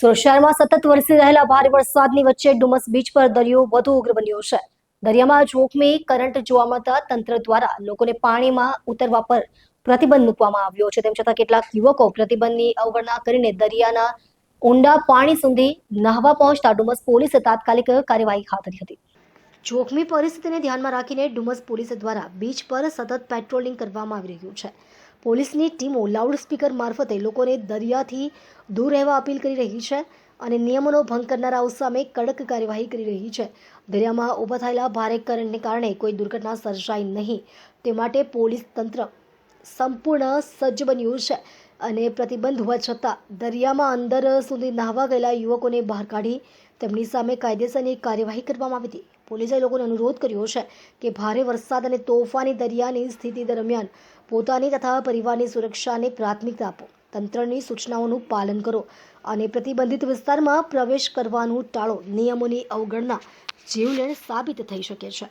સુરત શહેરમાં સતત વરસી રહેલા ભારે વરસાદની વચ્ચે ડુમસ બીચ પર દરિયો વધુ ઉગ્ર બન્યો છે. દરિયામાં જોખમી કરંટ જોવા મળતા તંત્ર દ્વારા લોકોને પાણીમાં ઉતરવા પર પ્રતિબંધ મૂકવામાં આવ્યો છે. તેમ છતાં કેટલાક યુવકો પ્રતિબંધની અવગણના કરીને દરિયાના ઊંડા પાણી સુધી નહાવા પહોંચતા ડુમસ પોલીસે તાત્કાલિક કાર્યવાહી હાથ ધરી હતી. જોખમી પરિસ્થિતિને ધ્યાનમાં રાખીને ડુમસ પોલીસ દ્વારા બીચ પર સતત પેટ્રોલિંગ કરવામાં આવી રહ્યું છે. પોલીસની ટીમો લાઉડસ્પીકર મારફતે લોકોને દરિયાથી દૂર રહેવા અપીલ કરી રહી છે અને નિયમોનો ભંગ કરનારાઓ સામે કડક કાર્યવાહી કરી રહી છે. દરિયામાં ઊભા થયેલા ભારે કરંટને કારણે કોઈ દુર્ઘટના સર્જાય નહીં તે માટે પોલીસ તંત્ર સંપૂર્ણ સજ્જ બન્યું છે અને પ્રતિબંધ હોવા છતાં દરિયામાં અંદર સુધી નહાવા ગયેલા યુવકોને બહાર કાઢી તેમની સામે કાયદેસરની કાર્યવાહી કરવામાં આવી હતી. પોલીસે લોકોને અનુરોધ કર્યો છે કે ભારે વરસાદ અને તોફાની દરિયાની સ્થિતિ દરમિયાન પોતાની તથા પરિવારની સુરક્ષાને પ્રાથમિકતા આપો, તંત્રની સૂચનાઓનું પાલન કરો અને પ્રતિબંધિત વિસ્તારમાં પ્રવેશ કરવાનું ટાળો. નિયમોની અવગણના જીવલેણ સાબિત થઈ શકે છે.